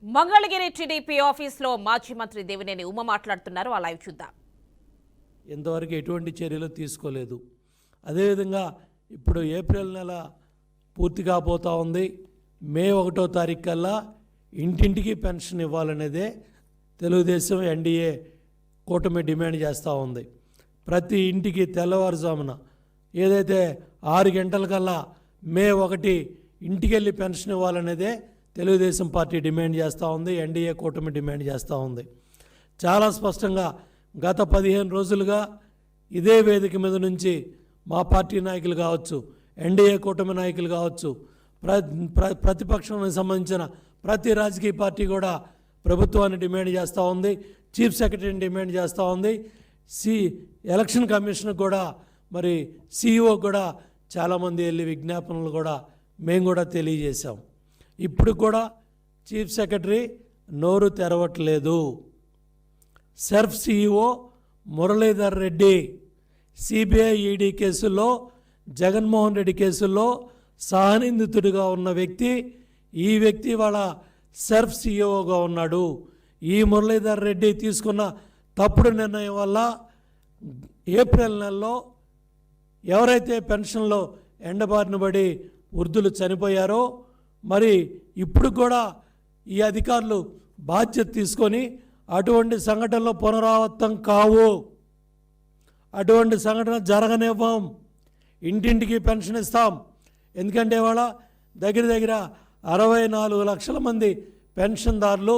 Mangalagiri TDP ఆఫీస్లో మాజీ మంత్రి దేవినేని ఉమ మాట్లాడుతున్నారు. ఆ లైవ్ చూద్దాం. ఇంతవరకు ఎటువంటి చర్యలు తీసుకోలేదు. అదేవిధంగా ఇప్పుడు ఏప్రిల్ నెల పూర్తి కాబోతూ ఉంది. మే 1వ తారీఖు కల్లా ఇంటింటికి పెన్షన్ ఇవ్వాలనేదే తెలుగుదేశం ఎన్డీఏ కూటమి డిమాండ్ చేస్తూ ఉంది. ప్రతి ఇంటికి తెల్లవారుజామున ఏదైతే 6 గంటలకల్లా మే 1 ఇంటికి వెళ్ళి పెన్షన్ ఇవ్వాలనేదే తెలుగుదేశం పార్టీ డిమాండ్ చేస్తూ ఉంది. ఎన్డీఏ కూటమి డిమాండ్ చేస్తూ ఉంది. చాలా స్పష్టంగా గత 15 రోజులుగా ఇదే వేదిక మీద నుంచి మా పార్టీ నాయకులు కావచ్చు, ఎన్డీఏ కూటమి నాయకులు కావచ్చు, ప్రతిపక్షానికి సంబంధించిన ప్రతి రాజకీయ పార్టీ కూడా ప్రభుత్వాన్ని డిమాండ్ చేస్తూ ఉంది. చీఫ్ సెక్రటరీని డిమాండ్ చేస్తూ ఉంది. ఎలక్షన్ కమిషన్ కూడా మరి CEO కూడా చాలామంది వెళ్ళి విజ్ఞాపనలు కూడా మేము కూడా తెలియజేశాం. ఇప్పుడు కూడా చీఫ్ సెక్రటరీ నోరు తెరవట్లేదు. SERP CEO Muralidhar Reddy CBI ED కేసుల్లో, జగన్మోహన్ రెడ్డి కేసుల్లో సహనిందితుడిగా ఉన్న వ్యక్తి, ఈ వ్యక్తి వాళ్ళ సెర్ఫ్ CEOగా ఉన్నాడు. ఈ మురళీధర్ రెడ్డి తీసుకున్న తప్పుడు నిర్ణయం వల్ల ఏప్రిల్ నెలలో ఎవరైతే పెన్షన్లో ఎండబారిన పడి వృద్ధులు చనిపోయారో మరి ఇప్పుడు కూడా ఈ అధికారులు బాధ్యత తీసుకొని అటువంటి సంఘటనలు పునరావృతం కావు, అటువంటి సంఘటన జరగనివ్వం, ఇంటింటికి పెన్షన్ ఇస్తాం. ఎందుకంటే వాళ్ళ దగ్గర 64 లక్షల మంది పెన్షన్దారులు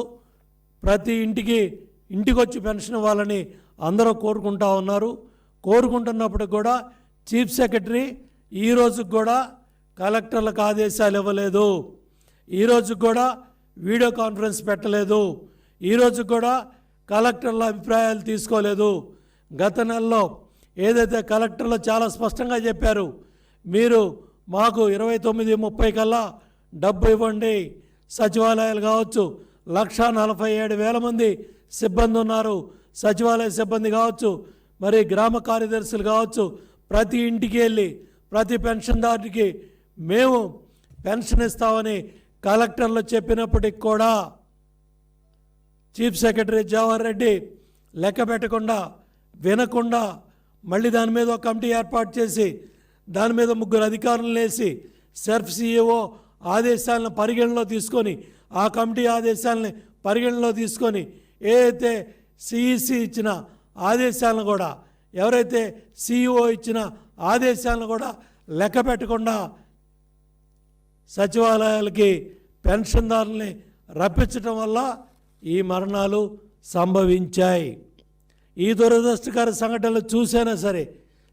ప్రతి ఇంటికి వచ్చి పెన్షన్ ఇవ్వాలని అందరూ కోరుకుంటా ఉన్నారు. కోరుకుంటున్నప్పుడు కూడా చీఫ్ సెక్రటరీ ఈరోజు కూడా కలెక్టర్లకు ఆదేశాలు ఇవ్వలేదు, ఈరోజు కూడా వీడియో కాన్ఫరెన్స్ పెట్టలేదు, ఈరోజు కూడా కలెక్టర్ల అభిప్రాయాలు తీసుకోలేదు. గత నెలలో ఏదైతే కలెక్టర్లు చాలా స్పష్టంగా చెప్పారు, మీరు మాకు 29-30 కల్లా డబ్బు ఇవ్వండి. సచివాలయాలు కావచ్చు, 1,47,000 మంది సిబ్బంది ఉన్నారు. సచివాలయ సిబ్బంది కావచ్చు, మరి గ్రామ కార్యదర్శులు కావచ్చు, ప్రతి ఇంటికి వెళ్ళి ప్రతి పెన్షన్దారుడికి మేము పెన్షన్ ఇస్తామని కలెక్టర్లు చెప్పినప్పటికి కూడా చీఫ్ సెక్రటరీ జవహర్ రెడ్డి లెక్క పెట్టకుండా, వినకుండా మళ్ళీ దాని మీద ఒక కమిటీ ఏర్పాటు చేసి దాని మీద 3 అధికారులను వేసి సెర్ఫ్ CEO ఆదేశాలను పరిగణలో తీసుకొని, ఆ కమిటీ ఆదేశాలని పరిగణలో తీసుకొని ఏదైతే CEC ఇచ్చిన ఆదేశాలను కూడా, ఎవరైతే CEO ఇచ్చిన ఆదేశాలను కూడా లెక్క పెట్టకుండా సచివాలయాలకి పెన్షన్దారుల్ని రప్పించడం వల్ల ఈ మరణాలు సంభవించాయి. ఈ దురదృష్టకర సంఘటనలు చూసైనా సరే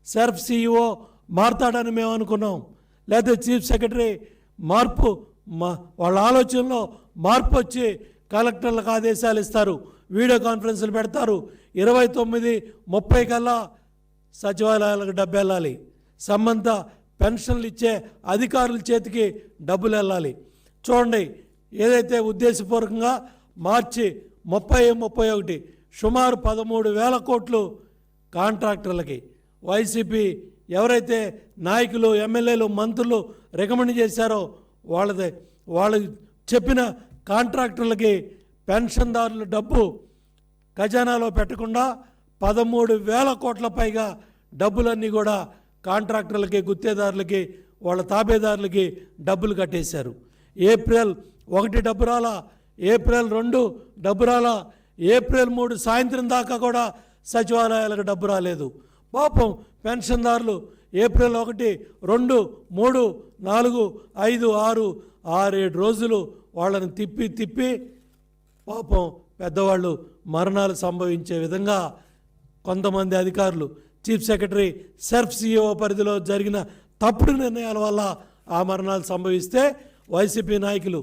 సెర్ఫ్ CEO మారుతాడని మేము అనుకున్నాం. లేకపోతే చీఫ్ సెక్రటరీ వాళ్ళ ఆలోచనలో మార్పు వచ్చి కలెక్టర్లకు ఆదేశాలు ఇస్తారు, వీడియో కాన్ఫరెన్సులు పెడతారు. 29-30 కల్లా సచివాలయాలకు డబ్బు వెళ్ళాలి, సంబంధ పెన్షన్లు ఇచ్చే అధికారుల చేతికి డబ్బులు వెళ్ళాలి. చూడండి, ఏదైతే ఉద్దేశపూర్వకంగా మార్చి 30-31 సుమారు 13,000 కోట్లు కాంట్రాక్టర్లకి వైసీపీ ఎవరైతే నాయకులు, ఎమ్మెల్యేలు, మంత్రులు రికమెండ్ చేశారో వాళ్ళు చెప్పిన కాంట్రాక్టర్లకి పెన్షన్దారుల డబ్బు ఖజానాలో పెట్టకుండా 13,000 కోట్ల పైగా డబ్బులన్నీ కూడా కాంట్రాక్టర్లకి, గుత్తేదారులకి, వాళ్ళ తాబేదారులకి డబ్బులు కట్టేశారు. ఏప్రిల్ 1 డబ్బు రాలా, ఏప్రిల్ 2 డబ్బు రాలా, ఏప్రిల్ 3 సాయంత్రం దాకా కూడా సచివాలయాలకు డబ్బు రాలేదు. పాపం పెన్షన్దారులు ఏప్రిల్ 1, 2, 3, 4, 5, 6, 6-7 రోజులు వాళ్ళని తిప్పి పాపం పెద్దవాళ్ళు మరణాలు సంభవించే విధంగా కొంతమంది అధికారులు, చీఫ్ సెక్రటరీ, సెర్ఫ్ CEO పరిధిలో జరిగిన తప్పుడు నిర్ణయాల వల్ల ఆ మరణాలు సంభవిస్తే వైసీపీ నాయకులు